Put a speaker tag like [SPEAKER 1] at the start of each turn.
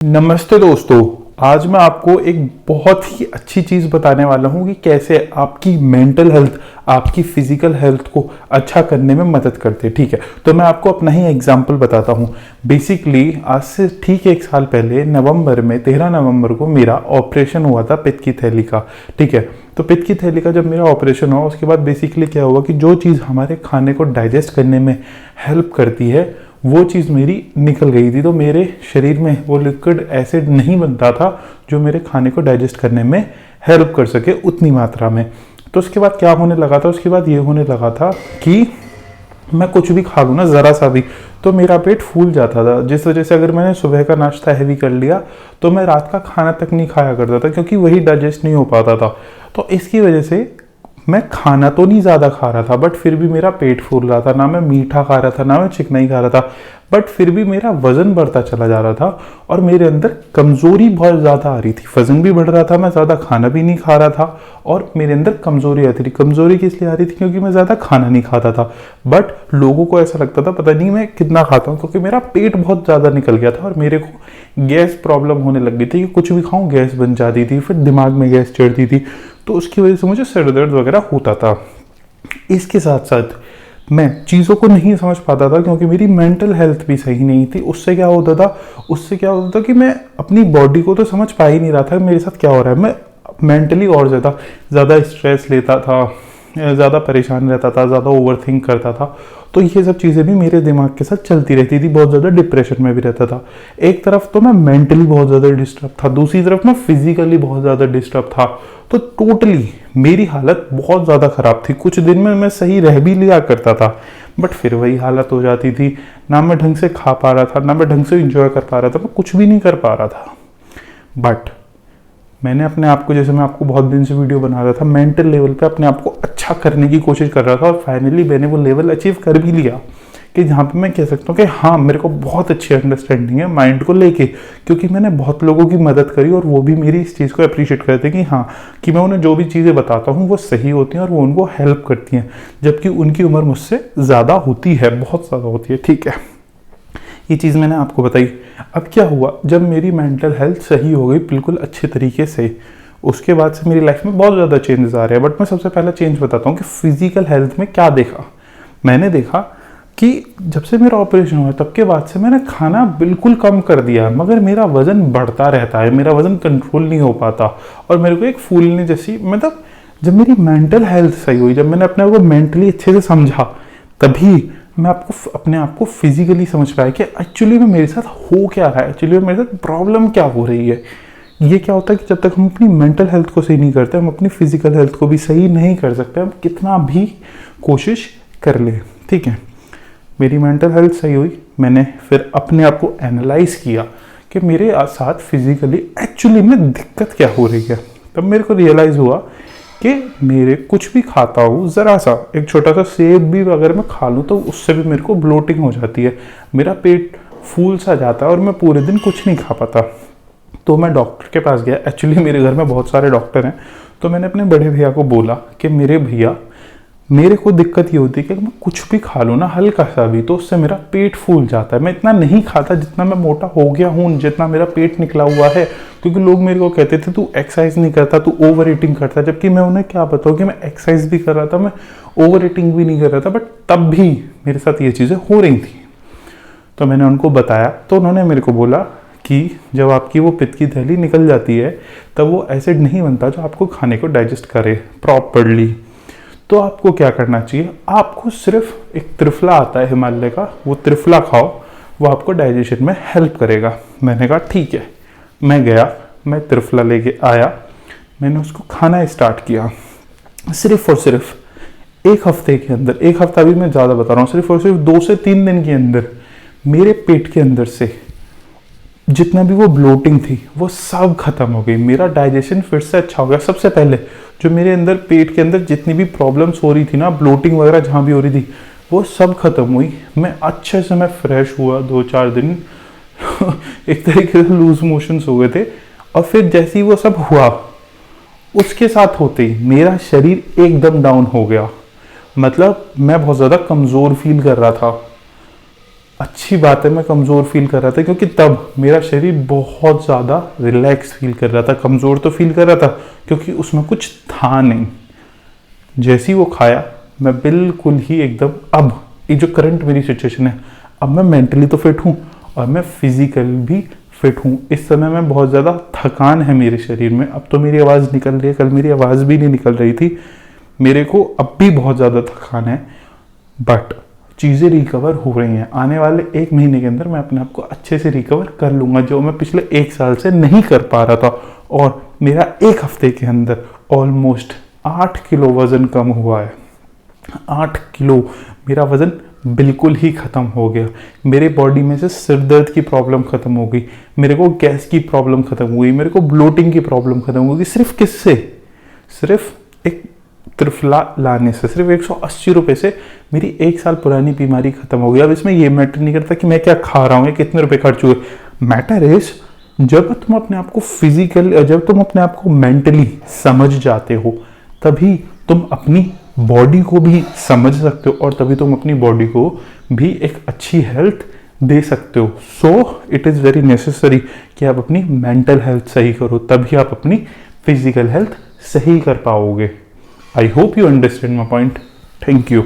[SPEAKER 1] नमस्ते दोस्तों। आज मैं आपको एक बहुत ही अच्छी चीज़ बताने वाला हूँ कि कैसे आपकी मेंटल हेल्थ आपकी फिजिकल हेल्थ को अच्छा करने में मदद करते हैं। ठीक है, तो मैं आपको अपना ही एग्जांपल बताता हूँ। बेसिकली आज से ठीक 1 साल पहले नवंबर में 13 नवंबर को मेरा ऑपरेशन हुआ था पित्त की थैली का। ठीक है, तो पित्त की थैली का जब मेरा ऑपरेशन हुआ उसके बाद बेसिकली क्या हुआ कि जो चीज़ हमारे खाने को डाइजेस्ट करने में हेल्प करती है वो चीज़ मेरी निकल गई थी। तो मेरे शरीर में वो लिक्विड एसिड नहीं बनता था जो मेरे खाने को डाइजेस्ट करने में हेल्प कर सके उतनी मात्रा में। तो उसके बाद क्या होने लगा था, उसके बाद ये होने लगा था कि मैं कुछ भी खा लूँ ना, ज़रा सा भी, तो मेरा पेट फूल जाता था। जिस वजह से अगर मैंने सुबह का नाश्ता हैवी कर लिया तो मैं रात का खाना तक नहीं खाया करता था, क्योंकि वही डाइजेस्ट नहीं हो पाता था। तो इसकी वजह से मैं खाना तो नहीं ज़्यादा खा रहा था, बट फिर भी मेरा पेट फूल रहा था। ना मैं मीठा खा रहा था, ना मैं चिकनाई खा रहा था, बट फिर भी मेरा वजन बढ़ता चला जा रहा था और मेरे अंदर कमज़ोरी बहुत ज़्यादा आ रही थी। वजन भी बढ़ रहा था, मैं ज़्यादा खाना भी नहीं खा रहा था और मेरे अंदर कमज़ोरी आती थी। कमज़ोरी किस लिए आ रही थी? क्योंकि मैं ज़्यादा खाना नहीं खाता था। बट लोगों को ऐसा लगता था पता नहीं मैं कितना खाता हूँ, क्योंकि मेरा पेट बहुत ज़्यादा निकल गया था और मेरे को गैस प्रॉब्लम होने लग गई थी कि कुछ भी खाऊं गैस बन जाती थी, फिर दिमाग में गैस चढ़ती थी। तो उसकी वजह से मुझे सिर दर्द वगैरह होता था। इसके साथ साथ मैं चीज़ों को नहीं समझ पाता था, क्योंकि मेरी मेंटल हेल्थ भी सही नहीं थी। उससे क्या होता था कि मैं अपनी बॉडी को तो समझ पा ही नहीं रहा था मेरे साथ क्या हो रहा है। मैं मेंटली और ज़्यादा स्ट्रेस लेता था, ज़्यादा परेशान रहता था, ज़्यादा ओवरथिंक करता था। तो ये सब चीज़ें भी मेरे दिमाग के साथ चलती रहती थी। बहुत ज़्यादा डिप्रेशन में भी रहता था। एक तरफ तो मैं मेंटली बहुत ज़्यादा डिस्टर्ब था, दूसरी तरफ मैं फिजिकली बहुत ज़्यादा डिस्टर्ब था। तो टोटली मेरी हालत बहुत ज़्यादा ख़राब थी। कुछ दिन में मैं सही रह भी लिया करता था, बट फिर वही हालत हो जाती थी। ना मैं ढंग से खा पा रहा था, ना मैं ढंग से इंजॉय कर पा रहा था, मैं कुछ भी नहीं कर पा रहा था। बट मैंने अपने आप को, जैसे मैं आपको बहुत दिन से वीडियो बना रहा था, मेंटल लेवल पे अपने आप को अच्छा करने की कोशिश कर रहा था और फाइनली मैंने वो लेवल अचीव कर भी लिया कि जहाँ पे मैं कह सकता हूँ कि हाँ, मेरे को बहुत अच्छी अंडरस्टैंडिंग है माइंड को लेके, क्योंकि मैंने बहुत लोगों की मदद करी और वो भी मेरी इस चीज़ को अप्रिशिएट करते हैं कि हाँ, कि मैं उन्हें जो भी चीज़ें बताता हूँ वो सही होती हैं और वो उनको हेल्प करती हैं, जबकि उनकी उम्र मुझसे ज़्यादा होती है, बहुत ज़्यादा होती है। ठीक है, ये चीज़ मैंने आपको बताई। अब क्या हुआ, जब मेरी मेंटल हेल्थ सही हो गई बिल्कुल अच्छे तरीके से, उसके बाद से मेरी लाइफ में बहुत ज़्यादा चेंजेस आ रहे हैं। बट मैं सबसे पहला चेंज बताता हूँ कि फिजिकल हेल्थ में क्या देखा। मैंने देखा कि जब से मेरा ऑपरेशन हुआ तब के बाद से मैंने खाना बिल्कुल कम कर दिया, मगर मेरा वज़न बढ़ता रहता है, मेरा वज़न कंट्रोल नहीं हो पाता और मेरे को एक फूलने जैसी, मतलब जब मेरी मेंटल हेल्थ सही हुई, जब मैंने अपने आप को मेंटली अच्छे से समझा, तभी मैं अपने आप को फिजिकली समझ पाया कि एक्चुअली में मेरे साथ हो क्या रहा है, एक्चुअली में मेरे साथ प्रॉब्लम क्या हो रही है। ये क्या होता है कि जब तक हम अपनी मेंटल हेल्थ को सही नहीं करते, हम अपनी फिजिकल हेल्थ को भी सही नहीं कर सकते, हम कितना भी कोशिश कर ले। ठीक है, मेरी मेंटल हेल्थ सही हुई, मैंने फिर अपने आप को एनालाइज किया कि मेरे साथ फिजिकली एक्चुअली में दिक्कत क्या हो रही है। तब मेरे को रियलाइज़ हुआ कि मेरे कुछ भी खाता हूँ, ज़रा सा एक छोटा सा सेब भी अगर मैं खा लूँ तो उससे भी मेरे को ब्लोटिंग हो जाती है, मेरा पेट फूल सा जाता है और मैं पूरे दिन कुछ नहीं खा पाता। तो मैं डॉक्टर के पास गया। एक्चुअली मेरे घर में बहुत सारे डॉक्टर हैं, तो मैंने अपने बड़े भैया को बोला कि मेरे भैया, मेरे को दिक्कत ये होती है कि मैं कुछ भी खा लूँ ना, हल्का सा भी, तो उससे मेरा पेट फूल जाता है। मैं इतना नहीं खाता जितना मैं मोटा हो गया हूँ, जितना मेरा पेट निकला हुआ है। क्योंकि लोग मेरे को कहते थे तू एक्सरसाइज नहीं करता, तू ओवर ईटिंग करता, जबकि मैं उन्हें क्या बताऊँ कि मैं एक्सरसाइज भी कर रहा था, मैं ओवर ईटिंग भी नहीं कर रहा था, बट तब भी मेरे साथ ये चीज़ें हो रही थी। तो मैंने उनको बताया, तो उन्होंने मेरे को बोला कि जब आपकी वो पित्त की थैली निकल जाती है तब वो एसिड नहीं बनता जो आपको खाने को डाइजेस्ट करे प्रॉपरली। तो आपको क्या करना चाहिए, आपको सिर्फ एक त्रिफला आता है हिमालय का, वो त्रिफला खाओ, वो आपको डाइजेशन में हेल्प करेगा। मैंने कहा ठीक है, मैं गया, मैं त्रिफला लेके आया, मैंने उसको खाना स्टार्ट किया। सिर्फ और सिर्फ एक हफ्ते के अंदर, एक हफ्ता भी मैं ज़्यादा बता रहा हूँ, सिर्फ और सिर्फ 2 से 3 दिन के अंदर मेरे पेट के अंदर से जितना भी वो ब्लोटिंग थी वो सब खत्म हो गई। मेरा डाइजेशन फिर से अच्छा हो गया। सबसे पहले जो मेरे अंदर पेट के अंदर जितनी भी प्रॉब्लम्स हो रही थी ना, ब्लोटिंग वगैरह जहाँ भी हो रही थी, वो सब खत्म हुई। मैं अच्छे से मैं फ्रेश हुआ 2-4 दिन एक तरीके से लूज मोशंस हो गए थे। और फिर जैसे ही वो सब हुआ, उसके साथ होते ही मेरा शरीर एकदम डाउन हो गया। मतलब मैं बहुत ज़्यादा कमज़ोर फील कर रहा था। अच्छी बात है मैं कमज़ोर फील कर रहा था, क्योंकि तब मेरा शरीर बहुत ज़्यादा रिलैक्स फील कर रहा था। कमज़ोर तो फील कर रहा था क्योंकि उसमें कुछ था नहीं। जैसे ही वो खाया मैं बिल्कुल ही एकदम, अब ये जो करंट मेरी सिचुएशन है, अब मैं मेंटली तो फिट हूँ और मैं फिजिकल भी फिट हूँ। इस समय में बहुत ज़्यादा थकान है मेरे शरीर में। अब तो मेरी आवाज़ निकल रही है, कल मेरी आवाज़ भी नहीं निकल रही थी। मेरे को अब भी बहुत ज़्यादा थकान है, बट चीज़ें रिकवर हो रही हैं। आने वाले 1 महीने के अंदर मैं अपने आप को अच्छे से रिकवर कर लूँगा, जो मैं पिछले 1 साल से नहीं कर पा रहा था। और मेरा 1 हफ्ते के अंदर ऑलमोस्ट 8 किलो वज़न कम हुआ है। 8 किलो मेरा वज़न बिल्कुल ही ख़त्म हो गया। मेरे बॉडी में से सिर दर्द की प्रॉब्लम ख़त्म हो गई, मेरे को गैस की प्रॉब्लम ख़त्म हो गई, मेरे को ब्लोटिंग की प्रॉब्लम ख़त्म हो गई। सिर्फ किससे? सिर्फ एक त्रिफला लाने से, सिर्फ 180 रुपये से मेरी 1 साल पुरानी बीमारी ख़त्म हो गई। अब इसमें ये मैटर नहीं करता कि मैं क्या खा रहा हूँ या कितने रुपए खर्च हुए। मैटर इज, जब तुम अपने आप को फिजिकल, जब तुम अपने आप को मेंटली समझ जाते हो, तभी तुम अपनी बॉडी को भी समझ सकते हो और तभी तुम अपनी बॉडी को भी एक अच्छी हेल्थ दे सकते हो। So it is very necessary कि आप अपनी मेंटल हेल्थ सही करो, तभी आप अपनी फिजिकल हेल्थ सही कर पाओगे। I hope you understand my point. Thank you.